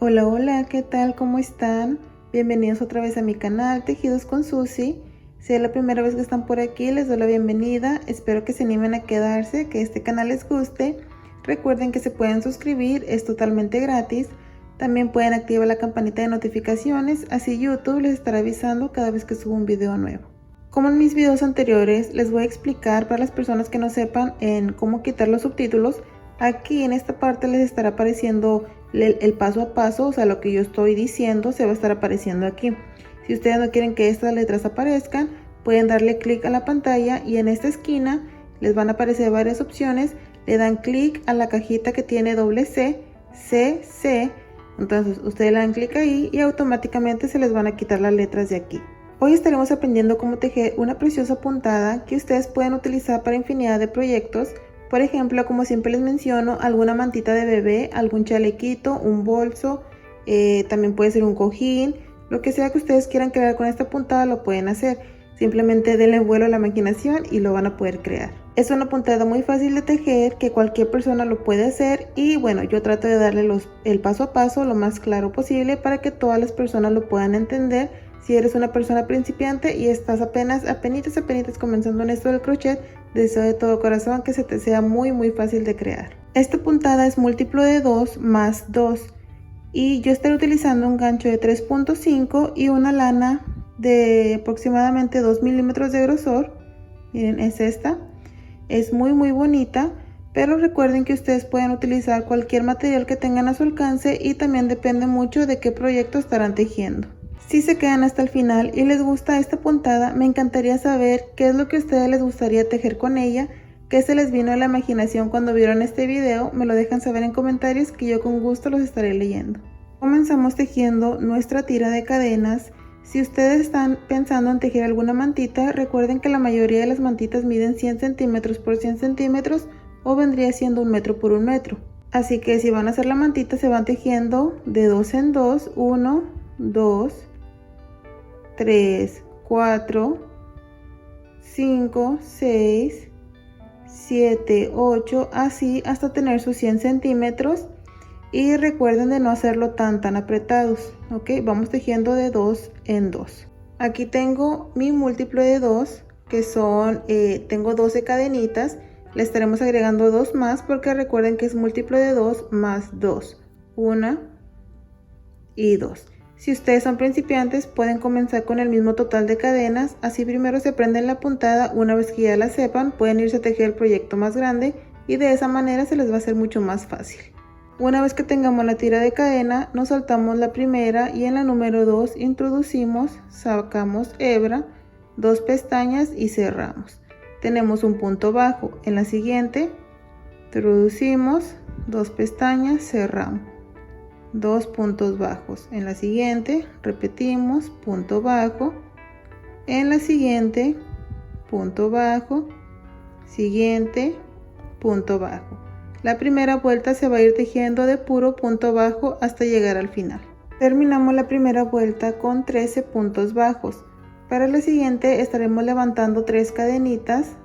Hola, hola, ¿qué tal? ¿Cómo están? Bienvenidos otra vez a mi canal Tejidos con Susi. Si es la primera vez que están por aquí, les doy la bienvenida. Espero que se animen a quedarse, que este canal les guste. Recuerden que se pueden suscribir, es totalmente gratis. También pueden activar la campanita de notificaciones, así YouTube les estará avisando cada vez que subo un video nuevo. Como en mis videos anteriores, les voy a explicar para las personas que no sepan en cómo quitar los subtítulos. Aquí en esta parte les estará apareciendo el paso a paso, o sea, lo que yo estoy diciendo se va a estar apareciendo aquí. Si ustedes no quieren que estas letras aparezcan, pueden darle clic a la pantalla y en esta esquina les van a aparecer varias opciones. Le dan clic a la cajita que tiene doble C, CC. Entonces ustedes le dan clic ahí y automáticamente se les van a quitar las letras de aquí. Hoy estaremos aprendiendo cómo tejer una preciosa puntada que ustedes pueden utilizar para infinidad de proyectos. Por ejemplo, como siempre les menciono, alguna mantita de bebé, algún chalequito, un bolso, también puede ser un cojín, lo que sea que ustedes quieran crear con esta puntada lo pueden hacer. Simplemente denle vuelo a la imaginación y lo van a poder crear. Es una puntada muy fácil de tejer que cualquier persona lo puede hacer y bueno, yo trato de darle el paso a paso lo más claro posible para que todas las personas lo puedan entender. Si eres una persona principiante y estás apenas comenzando en esto del crochet, deseo de todo corazón que se te sea muy fácil de crear. Esta puntada es múltiplo de 2 más 2 y yo estaré utilizando un gancho de 3.5 y una lana de aproximadamente 2 milímetros de grosor. Miren, es esta. Es muy bonita, pero recuerden que ustedes pueden utilizar cualquier material que tengan a su alcance y también depende mucho de qué proyecto estarán tejiendo. Si se quedan hasta el final y les gusta esta puntada, me encantaría saber qué es lo que a ustedes les gustaría tejer con ella, qué se les vino a la imaginación cuando vieron este video. Me lo dejan saber en comentarios que yo con gusto los estaré leyendo. Comenzamos tejiendo nuestra tira de cadenas. Si ustedes están pensando en tejer alguna mantita, recuerden que la mayoría de las mantitas miden 100 centímetros por 100 centímetros o vendría siendo 1 metro por 1 metro. Así que si van a hacer la mantita se van tejiendo de 2 en 2, 1, 2, 3, 4, 5, 6, 7, 8, así hasta tener sus 100 centímetros. Y recuerden de no hacerlo tan apretados, ok. Vamos tejiendo de 2 en 2. Aquí tengo mi múltiplo de 2 que son tengo 12 cadenitas. Le estaremos agregando 2 más porque recuerden que es múltiplo de 2 más 2, 1 y 2. Si ustedes son principiantes pueden comenzar con el mismo total de cadenas, así primero se aprenden la puntada. Una vez que ya la sepan pueden irse a tejer el proyecto más grande y de esa manera se les va a hacer mucho más fácil. Una vez que tengamos la tira de cadena, nos saltamos la primera y en la número 2 introducimos, sacamos hebra, 2 pestañas y cerramos. Tenemos un punto bajo. En la siguiente, introducimos, 2 pestañas, cerramos, 2 puntos bajos. En la siguiente, repetimos, punto bajo. En la siguiente, punto bajo, siguiente, punto bajo. La primera vuelta se va a ir tejiendo de puro punto bajo hasta llegar al final. Terminamos la primera vuelta con 13 puntos bajos. Para la siguiente estaremos levantando 3 cadenitas,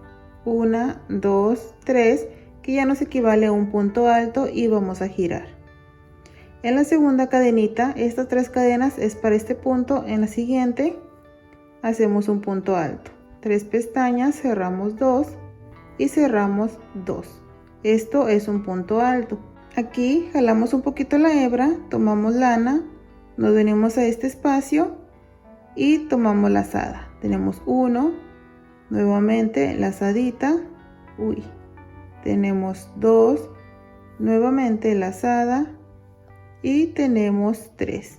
1, 2, 3, que ya nos equivale a un punto alto y vamos a girar. En la segunda cadenita, estas 3 cadenas es para este punto. En la siguiente hacemos un punto alto, 3 pestañas, cerramos 2 y cerramos 2. Esto es un punto alto. Aquí jalamos un poquito la hebra, tomamos lana, nos venimos a este espacio y tomamos lazada. Tenemos 1, nuevamente lazadita, tenemos 2, nuevamente lazada y tenemos 3.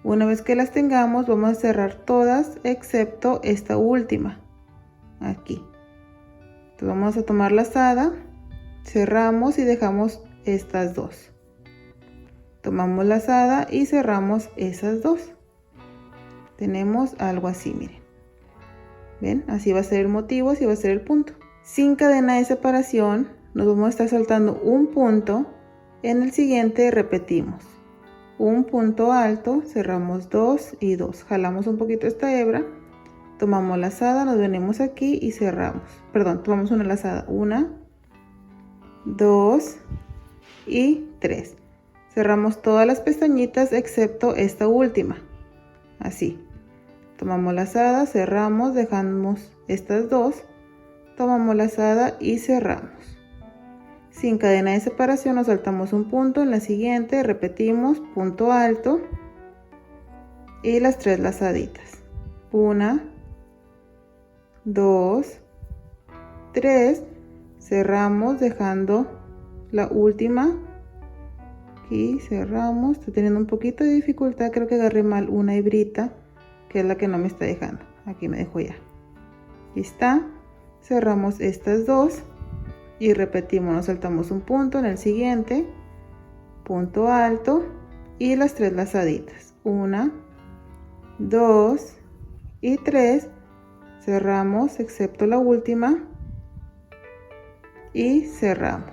Una vez que las tengamos vamos a cerrar todas excepto esta última aquí. Entonces vamos a tomar lazada, cerramos y dejamos estas 2, tomamos lazada y cerramos esas 2. Tenemos algo así, miren, ven, así va a ser el motivo, así va a ser el punto. Sin cadena de separación nos vamos a estar saltando un punto. En el siguiente repetimos un punto alto, cerramos 2 y 2, jalamos un poquito esta hebra, tomamos lazada, nos venimos aquí y cerramos, perdón, tomamos una lazada, 1, 2 y 3, Cerramos todas las pestañitas excepto esta última, así. Tomamos lazada, cerramos, dejamos estas dos, tomamos lazada y cerramos. Sin cadena de separación nos saltamos un punto, en la siguiente repetimos punto alto y las 3 lazaditas. 1, 2, 3, cerramos dejando la última. Aquí cerramos, estoy teniendo un poquito de dificultad, creo que agarré mal una hebrita, que es la que no me está dejando. Aquí me dejo ya. Aquí está. Cerramos estas dos y repetimos, nos saltamos un punto, en el siguiente punto alto y las 3 lazaditas. 1, 2 y 3. Cerramos excepto la última y cerramos.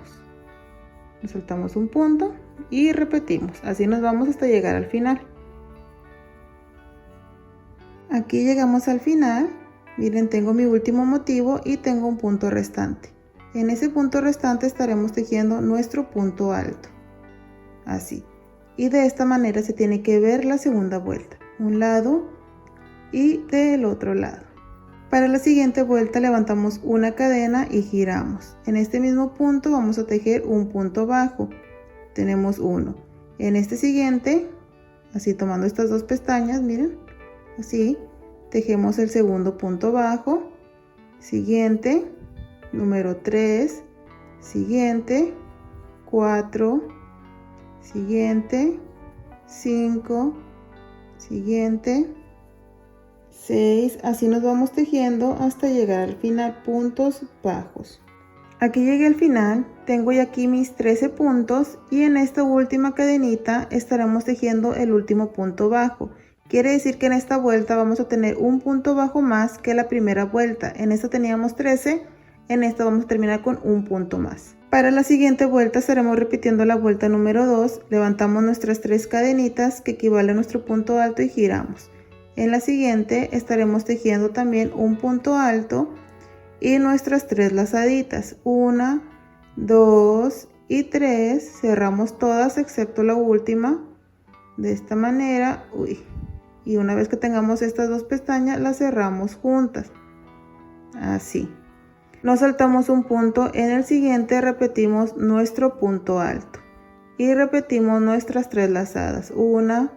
Nos saltamos un punto y repetimos, así nos vamos hasta llegar al final. Aquí llegamos al final. Miren, tengo mi último motivo y tengo un punto restante. En ese punto restante estaremos tejiendo nuestro punto alto, así. Y de esta manera se tiene que ver la segunda vuelta, un lado y del otro lado. Para la siguiente vuelta levantamos una cadena y giramos. En este mismo punto vamos a tejer un punto bajo. Tenemos uno. En este siguiente, así tomando estas dos pestañas, miren, así, tejemos el segundo punto bajo, siguiente, número 3, siguiente, 4, siguiente, 5, siguiente, 6, así nos vamos tejiendo hasta llegar al final, puntos bajos. Aquí llegué al final, tengo ya aquí mis 13 puntos y en esta última cadenita estaremos tejiendo el último punto bajo. Quiere decir que en esta vuelta vamos a tener un punto bajo más que la primera vuelta. En esta teníamos 13, en esta vamos a terminar con un punto más. Para la siguiente vuelta estaremos repitiendo la vuelta número 2, levantamos nuestras 3 cadenitas que equivalen a nuestro punto alto y giramos. En la siguiente estaremos tejiendo también un punto alto y nuestras 3 lazaditas, 1, 2 y 3, cerramos todas excepto la última, de esta manera, y una vez que tengamos estas dos pestañas las cerramos juntas, así. Nos saltamos un punto, en el siguiente repetimos nuestro punto alto y repetimos nuestras 3 lazadas, 1,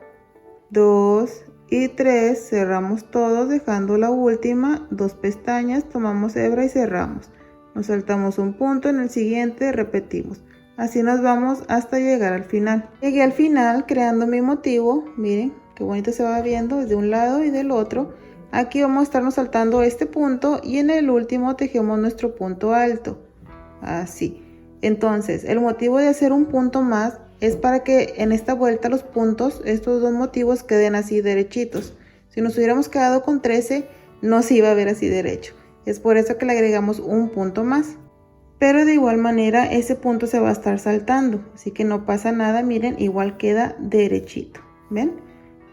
2 y 3, cerramos todos dejando la última, 2 pestañas, tomamos hebra y cerramos. Nos saltamos un punto, en el siguiente repetimos. Así nos vamos hasta llegar al final. Llegué al final creando mi motivo, miren qué bonito se va viendo desde un lado y del otro. Aquí vamos a estarnos saltando este punto y en el último tejemos nuestro punto alto, así. Entonces el motivo de hacer un punto más es para que en esta vuelta los puntos, estos dos motivos, queden así derechitos. Si nos hubiéramos quedado con 13 no se iba a ver así derecho, es por eso que le agregamos un punto más, pero de igual manera ese punto se va a estar saltando, así que no pasa nada, miren, igual queda derechito, ¿ven?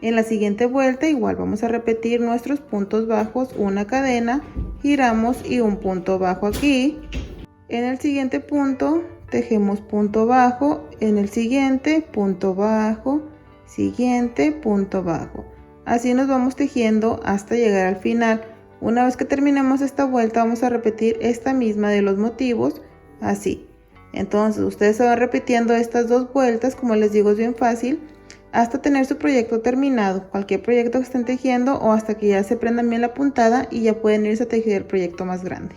En la siguiente vuelta igual vamos a repetir nuestros puntos bajos, una cadena, giramos y un punto bajo aquí. En el siguiente punto tejemos punto bajo, en el siguiente punto bajo, siguiente punto bajo. Así nos vamos tejiendo hasta llegar al final. Una vez que terminemos esta vuelta vamos a repetir esta misma de los motivos, así. Entonces ustedes se van repitiendo estas dos vueltas, como les digo es bien fácil, hasta tener su proyecto terminado, cualquier proyecto que estén tejiendo o hasta que ya se prendan bien la puntada y ya pueden irse a tejer el proyecto más grande.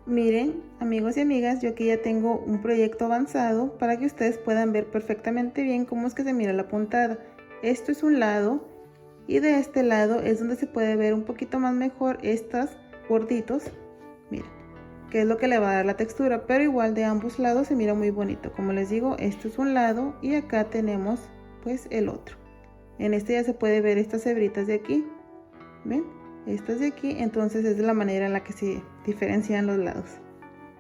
Miren, amigos y amigas, yo aquí ya tengo un proyecto avanzado para que ustedes puedan ver perfectamente bien cómo es que se mira la puntada. Esto es un lado y de este lado es donde se puede ver un poquito más mejor estos borditos, miren, que es lo que le va a dar la textura, pero igual de ambos lados se mira muy bonito. Como les digo, esto es un lado y acá tenemos pues el otro. En este ya se puede ver estas hebritas de aquí, ven, estas de aquí, entonces es de la manera en la que se diferencian los lados.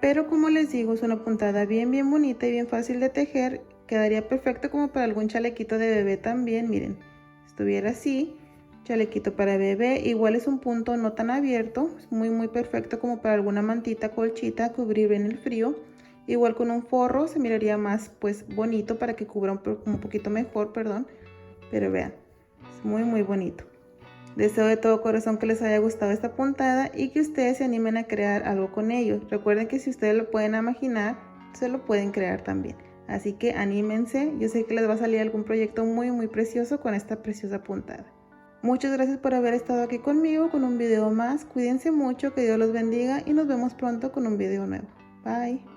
Pero como les digo, es una puntada bien bonita y bien fácil de tejer, quedaría perfecto como para algún chalequito de bebé también, miren, estuviera así. Chalequito para bebé, igual es un punto no tan abierto, es muy perfecto como para alguna mantita, colchita, cubrir en el frío. Igual con un forro se miraría más pues bonito para que cubra un poquito mejor, perdón. Pero vean, es muy bonito. Deseo de todo corazón que les haya gustado esta puntada y que ustedes se animen a crear algo con ellos. Recuerden que si ustedes lo pueden imaginar, se lo pueden crear también. Así que anímense, yo sé que les va a salir algún proyecto muy precioso con esta preciosa puntada. Muchas gracias por haber estado aquí conmigo con un video más. Cuídense mucho, que Dios los bendiga y nos vemos pronto con un video nuevo. Bye.